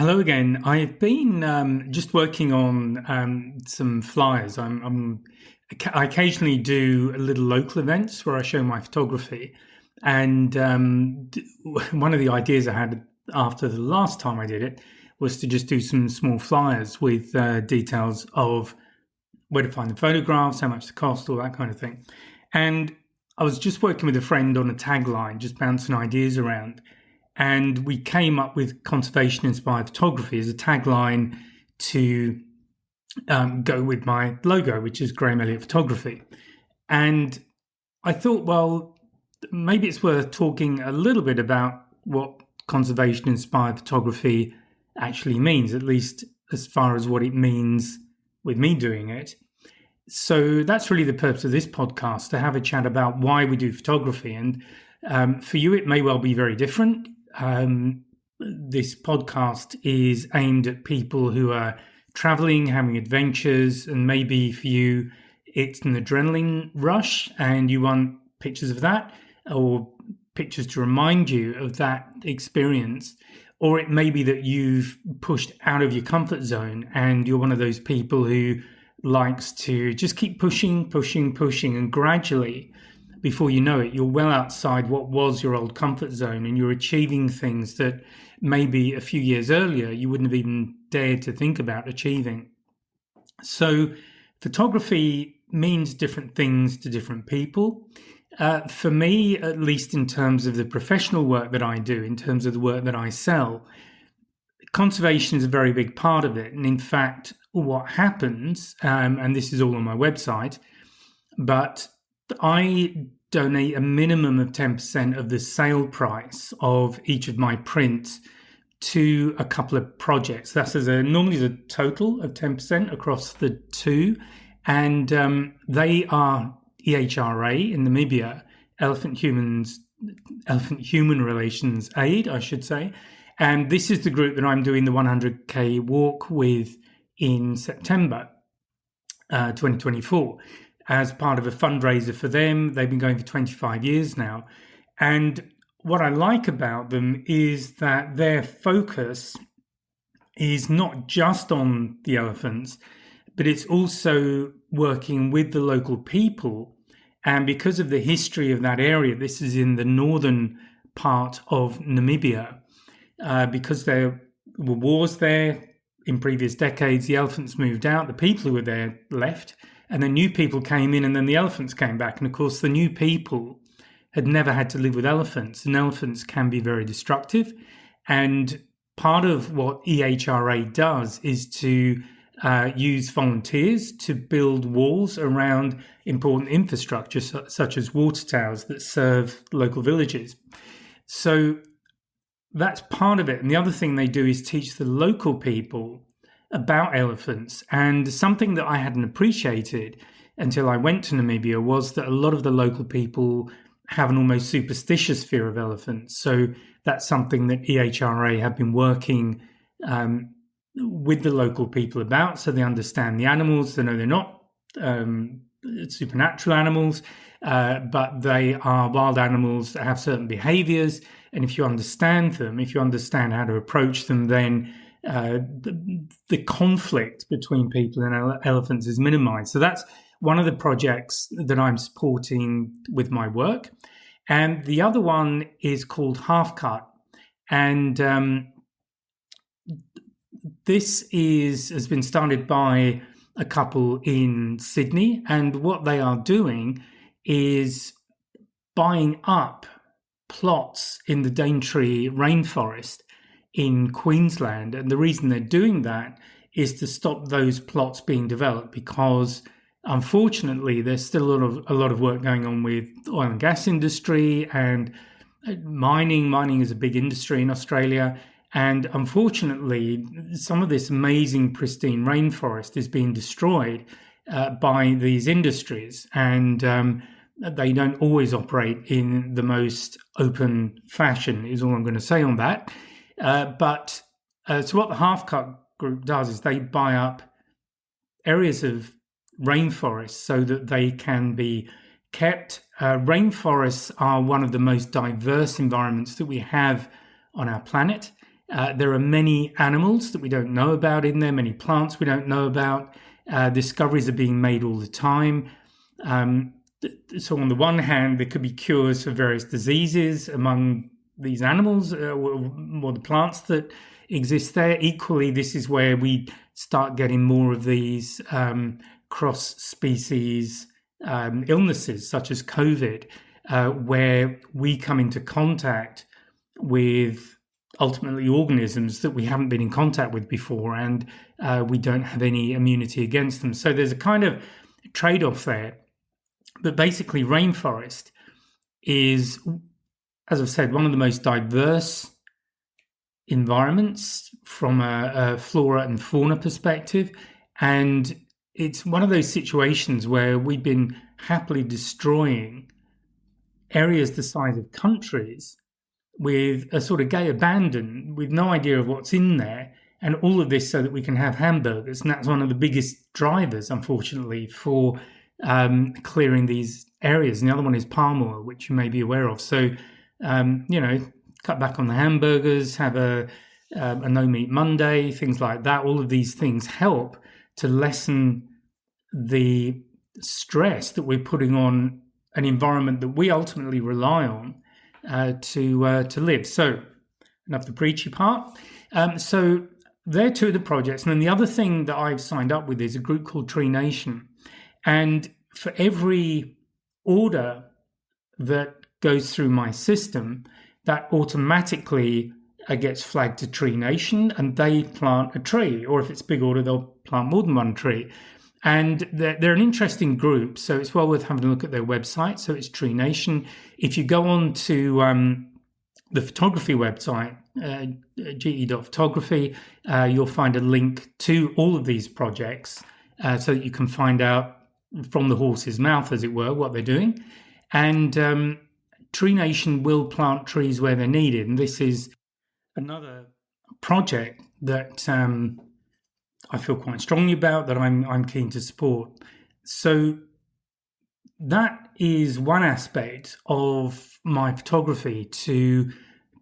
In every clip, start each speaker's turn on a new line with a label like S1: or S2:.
S1: Hello again. I've been just working on some flyers. I occasionally do little local events where I show my photography, and one of the ideas I had after the last time I did it was to just do some small flyers with details of where to find the photographs, how much they cost, all that kind of thing. And I was just working with a friend on a tagline, just bouncing ideas around. And we came up with conservation inspired photography as a tagline to go with my logo, which is Graham Elliott Photography. And I thought, well, maybe it's worth talking a little bit about what conservation inspired photography actually means, at least as far as what it means with me doing it. So that's really the purpose of this podcast, to have a chat about why we do photography. And for you, it may well be very different. This podcast is aimed at people who are traveling, having adventures, and maybe for you, it's an adrenaline rush and you want pictures of that or pictures to remind you of that experience. Or it may be that you've pushed out of your comfort zone and you're one of those people who likes to just keep pushing, and gradually, before you know it, you're well outside what was your old comfort zone and you're achieving things that maybe a few years earlier you wouldn't have even dared to think about achieving. So photography means different things to different people. For me, at least in terms of the professional work that I do, in terms of the work that I sell, conservation is a very big part of it. And in fact, what happens, and this is all on my website, but I donate a minimum of 10% of the sale price of each of my prints to a couple of projects. That's normally the total of 10% across the two. And they are EHRA in Namibia, Elephant Human Relations Aid, I should say. And this is the group that I'm doing the 100K walk with in September 2024 as part of a fundraiser for them. They've been going for 25 years now. And what I like about them is that their focus is not just on the elephants, but it's also working with the local people. And because of the history of that area, this is in the northern part of Namibia, because there were wars there in previous decades, the elephants moved out, the people who were there left, and then new people came in, and then the elephants came back. And of course, the new people had never had to live with elephants, and elephants can be very destructive. And part of what EHRA does is to use volunteers to build walls around important infrastructure, such as water towers that serve local villages. So that's part of it. And the other thing they do is teach the local people about elephants. And something that I hadn't appreciated until I went to Namibia was that a lot of the local people have an almost superstitious fear of elephants. So that's something that EHRA have been working with the local people about, so they understand the animals. They know they're not supernatural animals, but they are wild animals that have certain behaviors. And if you understand them, if you understand how to approach them, then the conflict between people and elephants is minimized. So that's one of the projects that I'm supporting with my work. And the other one is called Half Cut. And this has been started by a couple in Sydney. And what they are doing is buying up plots in the Daintree rainforest in Queensland. And the reason they're doing that is to stop those plots being developed, because unfortunately there's still a lot of work going on with the oil and gas industry and mining. Mining is a big industry in Australia. And unfortunately, some of this amazing pristine rainforest is being destroyed by these industries. And they don't always operate in the most open fashion, is all I'm going to say on that. So what the Half Cut group does is they buy up areas of rainforests so that they can be kept. Rainforests are one of the most diverse environments that we have on our planet. There are many animals that we don't know about in there, many plants we don't know about. Discoveries are being made all the time. So on the one hand, there could be cures for various diseases among these animals or the plants that exist there. Equally, this is where we start getting more of these cross-species illnesses, such as COVID, where we come into contact with ultimately organisms that we haven't been in contact with before, and we don't have any immunity against them. So there's a kind of trade-off there. But basically, rainforest is, as I've said, one of the most diverse environments from a flora and fauna perspective. And it's one of those situations where we've been happily destroying areas the size of countries with a sort of gay abandon, with no idea of what's in there. And all of this so that we can have hamburgers. And that's one of the biggest drivers, unfortunately, for clearing these areas. And the other one is palm oil, which you may be aware of. So, cut back on the hamburgers, have a no meat Monday, things like that. All of these things help to lessen the stress that we're putting on an environment that we ultimately rely on to live. So, enough the preachy part. So they're two of the projects. And then the other thing that I've signed up with is a group called Tree Nation. And for every order that goes through my system, that automatically gets flagged to Tree Nation, and they plant a tree. Or if it's a big order, they'll plant more than one tree. And they're an interesting group, so it's well worth having a look at their website. So it's Tree Nation. If you go on to the photography website, ge.photography, you'll find a link to all of these projects so that you can find out from the horse's mouth, as it were, what they're doing. And Tree Nation will plant trees where they're needed. And this is another project that I feel quite strongly about, that I'm keen to support. So that is one aspect of my photography, to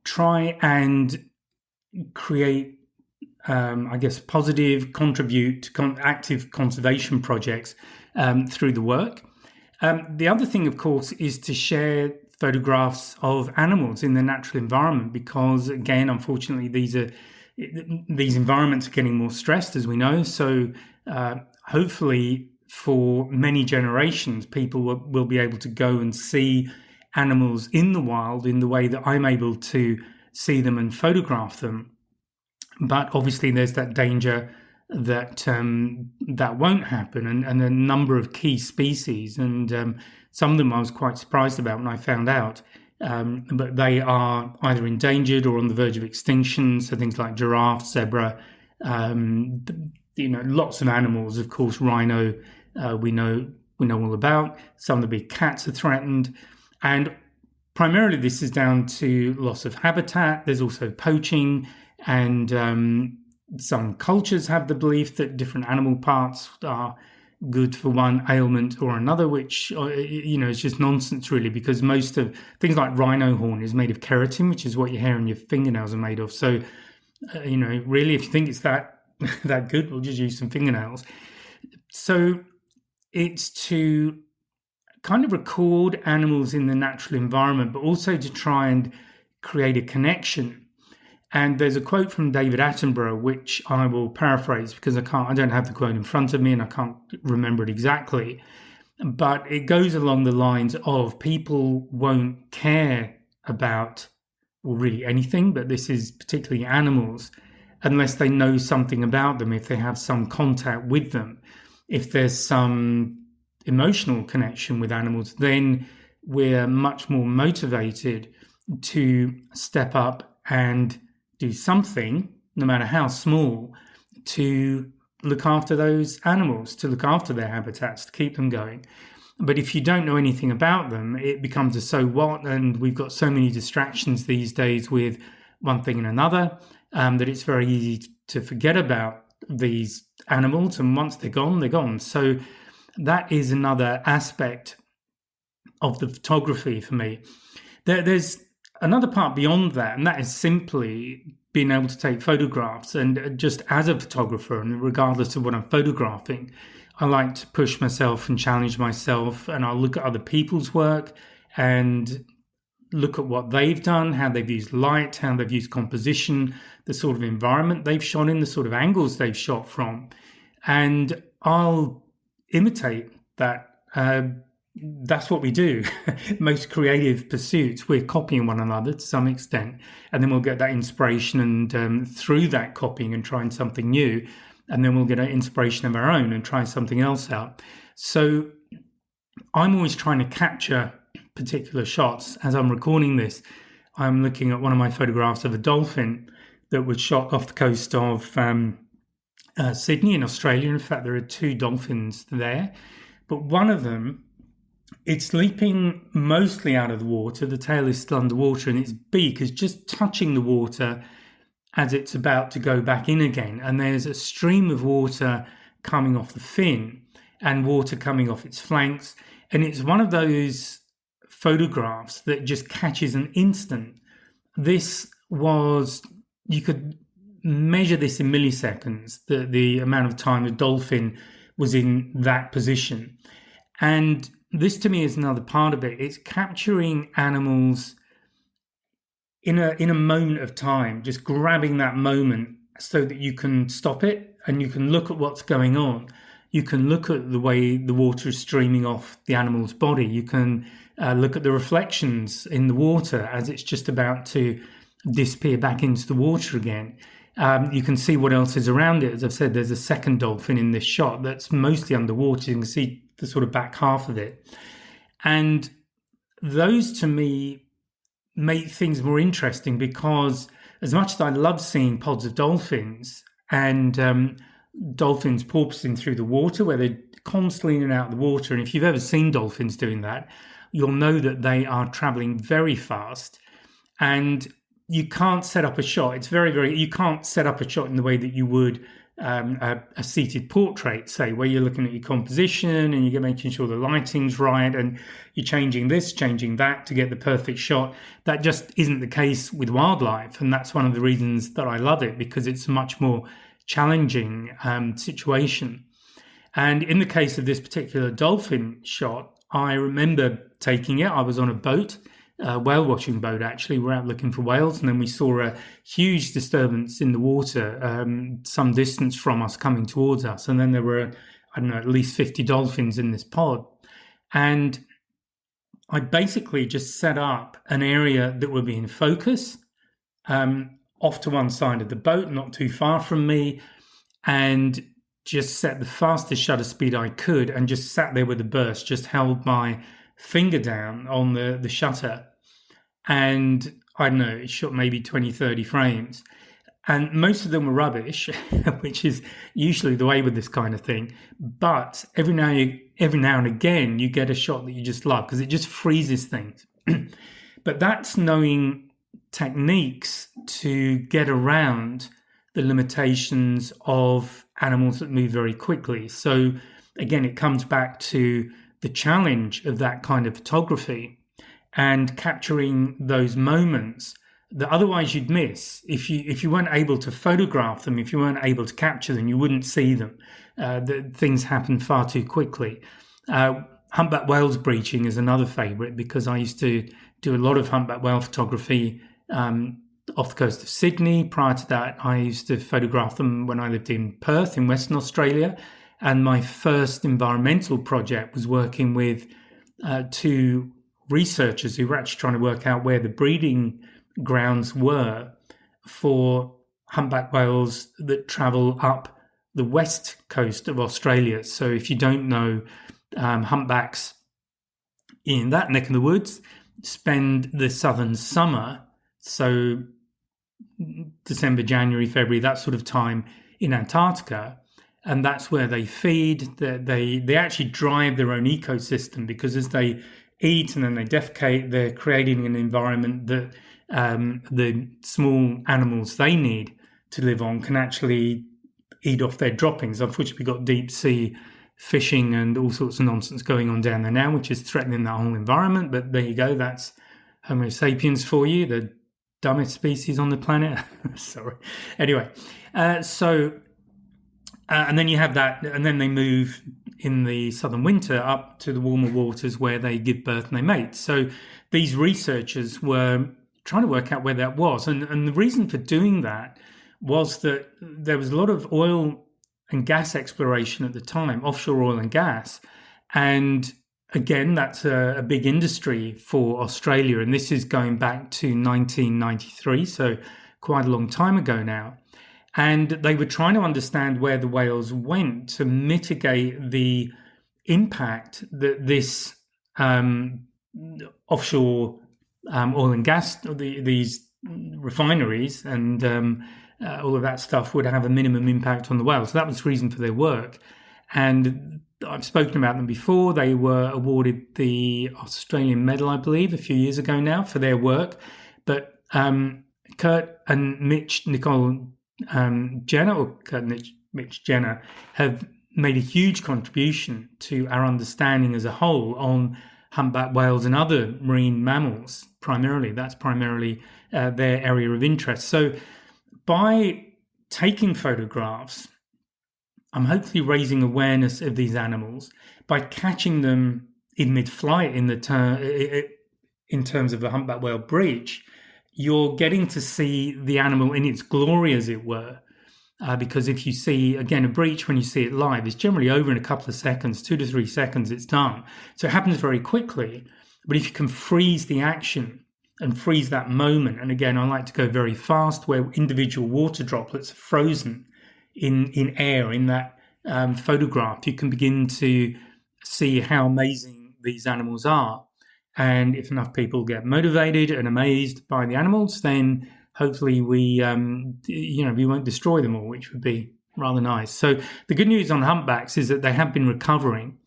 S1: try and create positive, contribute to active conservation projects through the work. The other thing, of course, is to share photographs of animals in the natural environment, because, again, unfortunately, these environments are getting more stressed, as we know. So hopefully, for many generations, people will be able to go and see animals in the wild in the way that I'm able to see them and photograph them. But obviously, there's that danger that that won't happen, and a number of key species, and some of them I was quite surprised about when I found out, but they are either endangered or on the verge of extinction. So things like giraffe, zebra, lots of animals. Of course, rhino, we know all about. Some of the big cats are threatened, and primarily this is down to loss of habitat. There's also poaching, and some cultures have the belief that different animal parts are good for one ailment or another, which is just nonsense, really, because most of things like rhino horn is made of keratin, which is what your hair and your fingernails are made of. So really, if you think it's that good, we'll just use some fingernails. So it's to kind of record animals in the natural environment, but also to try and create a connection. And there's a quote from David Attenborough, which I will paraphrase because I don't have the quote in front of me and I can't remember it exactly. But it goes along the lines of, people won't care about, well, really anything, but this is particularly animals, unless they know something about them, if they have some contact with them. If there's some emotional connection with animals, then we're much more motivated to step up and do something, no matter how small, to look after those animals, to look after their habitats, to keep them going. But if you don't know anything about them, it becomes a so what, and we've got so many distractions these days with one thing and another, that it's very easy to forget about these animals, and once they're gone, they're gone. So that is another aspect of the photography for me. There's another part beyond that, and that is simply being able to take photographs. And just as a photographer, and regardless of what I'm photographing, I like to push myself and challenge myself, and I'll look at other people's work and look at what they've done, how they've used light, how they've used composition, the sort of environment they've shot in, the sort of angles they've shot from, and I'll imitate that. That's what we do. Most creative pursuits, we're copying one another to some extent, and then we'll get that inspiration, and through that copying and trying something new, and then we'll get an inspiration of our own and try something else out. So I'm always trying to capture particular shots. As I'm recording this, I'm looking at one of my photographs of a dolphin that was shot off the coast of Sydney in Australia. In fact, there are 2 dolphins there, but one of them, it's leaping mostly out of the water. The tail is still underwater, and its beak is just touching the water as it's about to go back in again. And there's a stream of water coming off the fin and water coming off its flanks. And it's one of those photographs that just catches an instant. This was, you could measure this in milliseconds, the amount of time a dolphin was in that position. And this to me is another part of it. It's capturing animals in a moment of time, just grabbing that moment so that you can stop it and you can look at what's going on. You can look at the way the water is streaming off the animal's body. You can look at the reflections in the water as it's just about to disappear back into the water again. You can see what else is around it. As I've said, there's a second dolphin in this shot that's mostly underwater. You can see the sort of back half of it. And those to me make things more interesting, because as much as I love seeing pods of dolphins and dolphins porpoising through the water where they're constantly in and out of the water, and if you've ever seen dolphins doing that, you'll know that they are traveling very fast, and you can't set up a shot. It's you can't set up a shot in the way that you would a seated portrait, say, where you're looking at your composition and you're making sure the lighting's right and you're changing this, changing that to get the perfect shot. That just isn't the case with wildlife. And that's one of the reasons that I love it, because it's a much more challenging situation. And in the case of this particular dolphin shot, I remember taking it. I was on a boat, a whale watching boat, actually. We're out looking for whales, and then we saw a huge disturbance in the water some distance from us coming towards us. And then there were, I don't know, at least 50 dolphins in this pod. And I basically just set up an area that would be in focus off to one side of the boat, not too far from me, and just set the fastest shutter speed I could and just sat there with a burst, just held my finger down on the shutter. And I don't know, it shot maybe 20, 30 frames. And most of them were rubbish, which is usually the way with this kind of thing. But every now and again, you get a shot that you just love, because it just freezes things. But that's knowing techniques to get around the limitations of animals that move very quickly. So again, it comes back to the challenge of that kind of photography and capturing those moments that otherwise you'd miss. If you weren't able to photograph them, if you weren't able to capture them, you wouldn't see them. Things happen far too quickly. Humpback whales breaching is another favourite, because I used to do a lot of humpback whale photography off the coast of Sydney. Prior to that, I used to photograph them when I lived in Perth in Western Australia. And my first environmental project was working with 2 researchers who were actually trying to work out where the breeding grounds were for humpback whales that travel up the west coast of Australia. So if you don't know, humpbacks in that neck of the woods spend the southern summer, so December, January, February, that sort of time, in Antarctica. And that's where they feed. They actually drive their own ecosystem, because as they eat and then they defecate, they're creating an environment that the small animals they need to live on can actually eat off their droppings. Unfortunately, we've got deep sea fishing and all sorts of nonsense going on down there now, which is threatening that whole environment. But there you go, that's Homo sapiens for you. The dumbest species on the planet. Sorry. Anyway, so and then you have that, and then they move in the southern winter up to the warmer waters where they give birth and they mate. So these researchers were trying to work out where that was, and the reason for doing that was that there was a lot of oil and gas exploration at the time, offshore oil and gas, and again, that's a big industry for Australia, and this is going back to 1993, so quite a long time ago now. And they were trying to understand where the whales went to mitigate the impact that this offshore oil and gas, these refineries and all of that stuff would have a minimum impact on the whales. So that was the reason for their work. And I've spoken about them before. They were awarded the Australian Medal, I believe, a few years ago now for their work. But Kurt and Mitch Nicole Jenner, or Kurt and Mitch Jenner, have made a huge contribution to our understanding as a whole on humpback whales and other marine mammals. Primarily, that's primarily their area of interest. So by taking photographs, I'm hopefully raising awareness of these animals by catching them in mid-flight in terms of the humpback whale breach. You're getting to see the animal in its glory, as it were, because if you see, again, a breach when you see it live is generally over in a couple of seconds, 2 to 3 seconds, it's done. So it happens very quickly. But if you can freeze the action and freeze that moment, and again, I like to go very fast, where individual water droplets are frozen in air in that photograph, you can begin to see how amazing these animals are. And if enough people get motivated and amazed by the animals, then hopefully we won't destroy them all, which would be rather nice. So the good news on humpbacks is that they have been recovering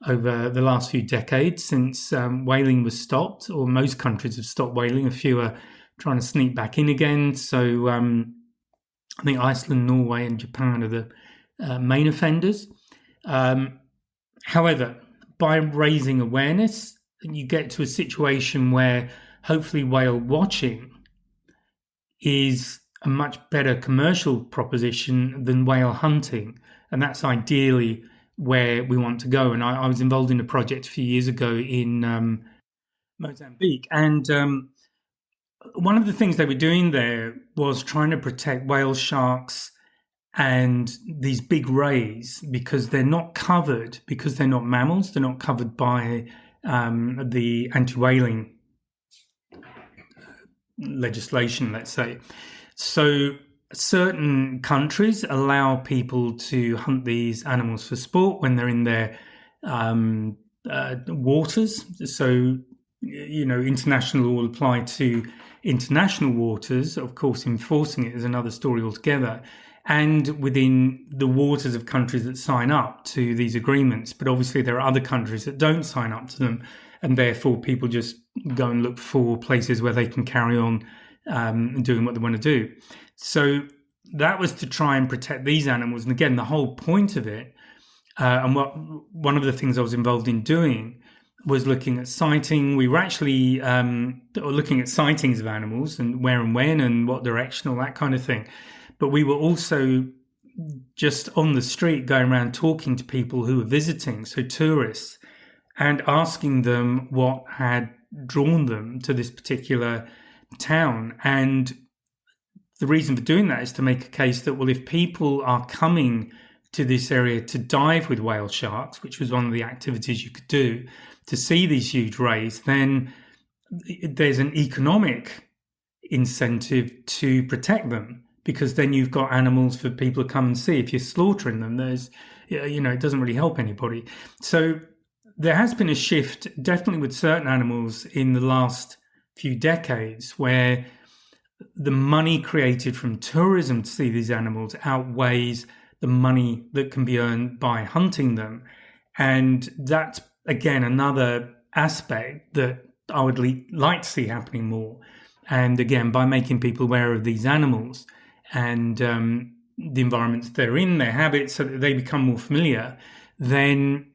S1: over the last few decades since whaling was stopped, or most countries have stopped whaling. A few are trying to sneak back in again. So I think Iceland, Norway, and Japan are the main offenders. However, by raising awareness, you get to a situation where hopefully whale watching is a much better commercial proposition than whale hunting. And that's ideally where we want to go. And I was involved in a project a few years ago in Mozambique. And one of the things they were doing there was trying to protect whale sharks and these big rays, because they're not covered, because they're not mammals, they're not covered by the anti-whaling legislation, let's say. So certain countries allow people to hunt these animals for sport when they're in their waters. So, international law will apply to international waters. Of course, enforcing it is another story altogether. And within the waters of countries that sign up to these agreements. But obviously there are other countries that don't sign up to them, and therefore people just go and look for places where they can carry on doing what they want to do. So that was to try and protect these animals. And again, the whole point of it, and one of the things I was involved in doing, was looking at sighting. We were actually looking at sightings of animals and where and when and what direction, all that kind of thing. But we were also just on the street going around talking to people who were visiting, so tourists, and asking them what had drawn them to this particular town. And the reason for doing that is to make a case that, well, if people are coming to this area to dive with whale sharks, which was one of the activities you could do, to see these huge rays, then there's an economic incentive to protect them, because then you've got animals for people to come and see. If you're slaughtering them, it doesn't really help anybody. So there has been a shift, definitely with certain animals in the last few decades, where the money created from tourism to see these animals outweighs the money that can be earned by hunting them. And that's, again, another aspect that I would like to see happening more. And again, by making people aware of these animals and the environments they're in, their habits, so that they become more familiar, then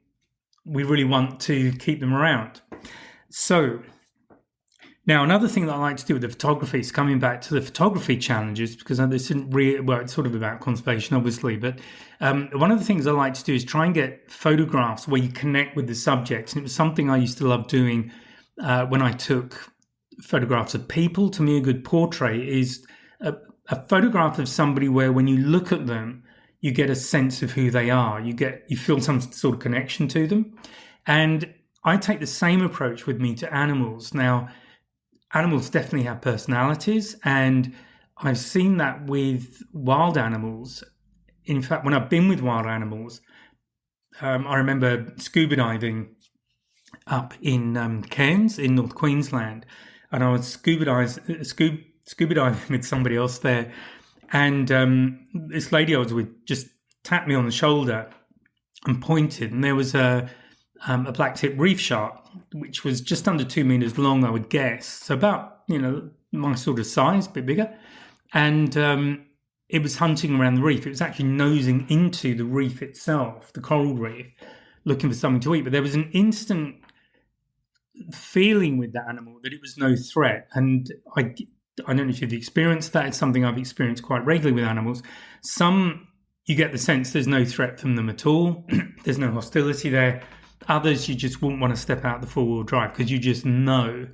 S1: we really want to keep them around. So Now, another thing that I like to do with the photography is coming back to the photography challenges, because this isn't really, well, it's sort of about conservation, obviously, but one of the things I like to do is try and get photographs where you connect with the subject. And it was something I used to love doing when I took photographs of people. To me, a good portrait is a photograph of somebody where when you look at them, you get a sense of who they are. You feel some sort of connection to them. And I take the same approach with me to animals. Now, animals definitely have personalities, and I've seen that with wild animals. In fact, when I've been with wild animals, I remember scuba diving up in Cairns in North Queensland, and I was scuba diving with somebody else there, and this lady I was with just tapped me on the shoulder and pointed, and there was a black-tip reef shark, which was just under 2 meters long, I would guess. So about, my sort of size, a bit bigger. And it was hunting around the reef. It was actually nosing into the reef itself, the coral reef, looking for something to eat. But there was an instant feeling with that animal that it was no threat. And I don't know if you've experienced that. It's something I've experienced quite regularly with animals. Some, you get the sense there's no threat from them at all. There's no hostility there. Others, you just wouldn't want to step out the four-wheel drive, because you just know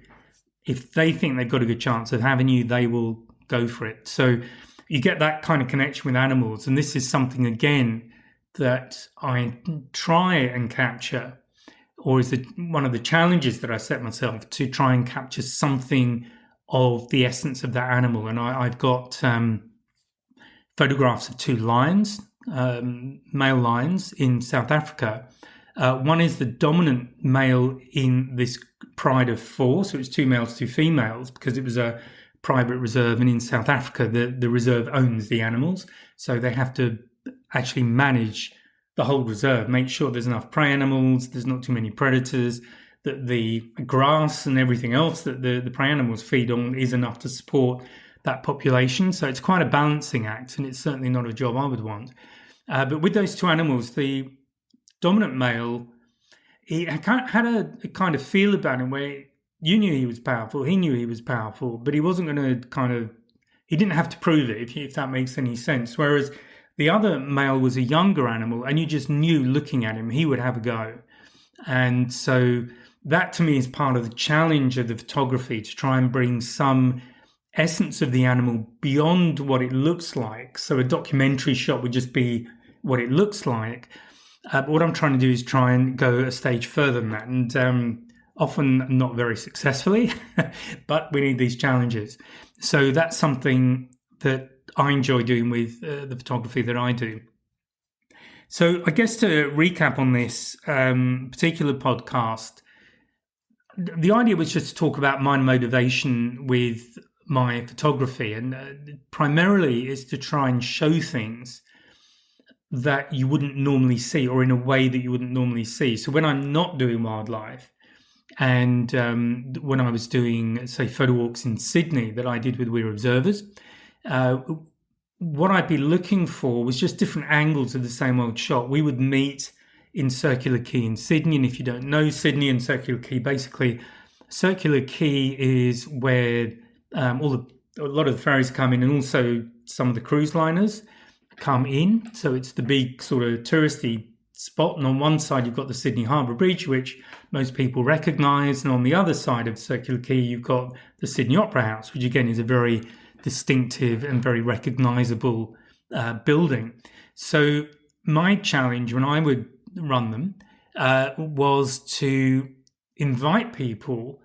S1: if they think they've got a good chance of having you, they will go for it. So you get that kind of connection with animals. And this is something, again, that I try and capture, or is one of the challenges that I set myself, to try and capture something of the essence of that animal. And I've got photographs of two lions, male lions in South Africa. One is the dominant male in this pride of 4, so it's 2 males, 2 females, because it was a private reserve, and in South Africa the reserve owns the animals, so they have to actually manage the whole reserve, make sure there's enough prey animals, there's not too many predators, that the grass and everything else that the prey animals feed on is enough to support that population. So it's quite a balancing act, and it's certainly not a job I would want. But with those two animals, the dominant male, he had a kind of feel about him where you knew he was powerful, he knew he was powerful, but he wasn't going to he didn't have to prove it, if that makes any sense. Whereas the other male was a younger animal, and you just knew looking at him, he would have a go. And so that to me is part of the challenge of the photography, to try and bring some essence of the animal beyond what it looks like. So a documentary shot would just be what it looks like. But what I'm trying to do is try and go a stage further than that, and often not very successfully, but we need these challenges. So that's something that I enjoy doing with the photography that I do. So I guess to recap on this particular podcast, the idea was just to talk about my motivation with my photography, and primarily is to try and show things that you wouldn't normally see, or in a way that you wouldn't normally see. So when I'm not doing wildlife, and when I was doing, say, photo walks in Sydney that I did with We're Observers, what I'd be looking for was just different angles of the same old shot. We would meet in Circular Quay in Sydney, and if you don't know Sydney and Circular Quay, basically Circular Quay is where a lot of the ferries come in, and also some of the cruise liners come in. So it's the big sort of touristy spot, and on one side you've got the Sydney Harbour Bridge, which most people recognise, and on the other side of Circular Quay you've got the Sydney Opera House, which again is a very distinctive and very recognisable building. So my challenge when I would run them was to invite people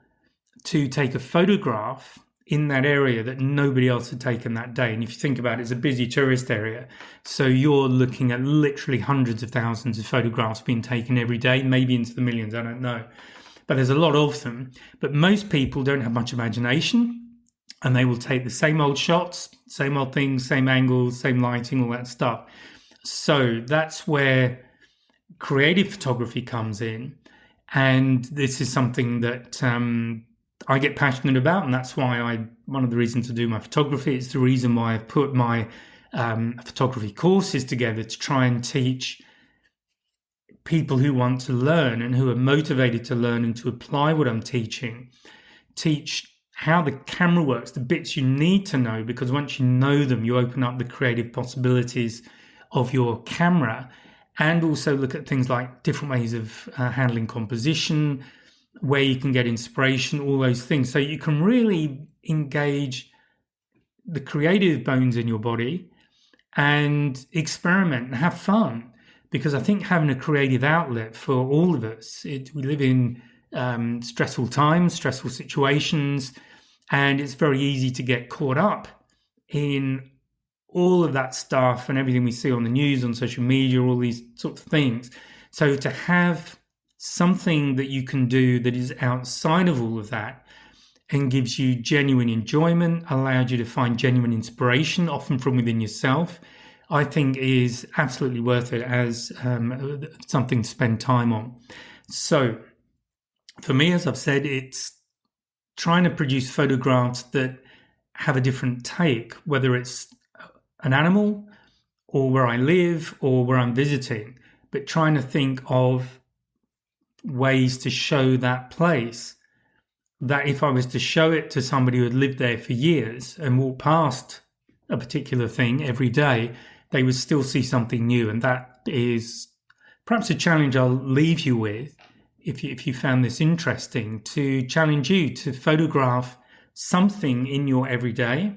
S1: to take a photograph in that area that nobody else had taken that day. And if you think about it, it's a busy tourist area. So you're looking at literally hundreds of thousands of photographs being taken every day, maybe into the millions, I don't know. But there's a lot of them. But most people don't have much imagination, and they will take the same old shots, same old things, same angles, same lighting, all that stuff. So that's where creative photography comes in. And this is something that I get passionate about, and that's why one of the reasons to do my photography. It's the reason why I've put my photography courses together, to try and teach people who want to learn and who are motivated to learn and to apply what I'm teaching, teach how the camera works, the bits you need to know, because once you know them, you open up the creative possibilities of your camera, and also look at things like different ways of handling composition, where you can get inspiration, all those things. So you can really engage the creative bones in your body and experiment and have fun. Because I think having a creative outlet for all of us, we live in stressful times, stressful situations, and it's very easy to get caught up in all of that stuff and everything we see on the news, on social media, all these sorts of things. So to have something that you can do that is outside of all of that and gives you genuine enjoyment, allows you to find genuine inspiration, often from within yourself, I think is absolutely worth it as something to spend time on. So for me, as I've said, it's trying to produce photographs that have a different take, whether it's an animal or where I live or where I'm visiting, but trying to think of ways to show that place that if I was to show it to somebody who had lived there for years and walked past a particular thing every day, they would still see something new. And that is perhaps a challenge I'll leave you with, if you found this interesting, to challenge you to photograph something in your everyday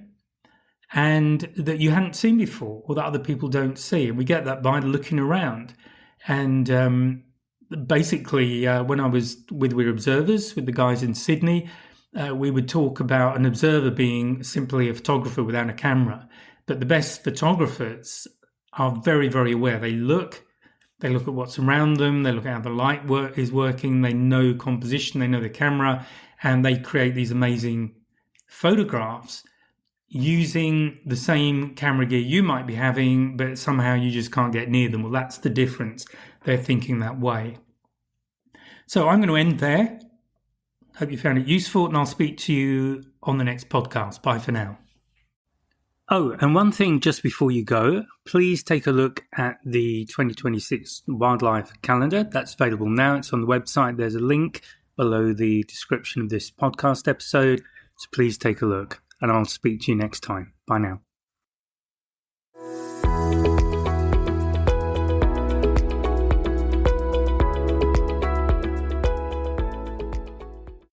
S1: and that you hadn't seen before or that other people don't see. And we get that by looking around. And basically, when I was with We're Observers, with the guys in Sydney, we would talk about an observer being simply a photographer without a camera. But the best photographers are very, very aware. They look at what's around them, they look at how the light is working, they know composition, they know the camera, and they create these amazing photographs using the same camera gear you might be having, but somehow you just can't get near them. Well, that's the difference. They're thinking that way. So I'm going to end there. Hope you found it useful, and I'll speak to you on the next podcast. Bye for now. Oh, and one thing just before you go, please take a look at the 2026 Wildlife Calendar. That's available now. It's on the website. There's a link below the description of this podcast episode. So please take a look, and I'll speak to you next time. Bye now.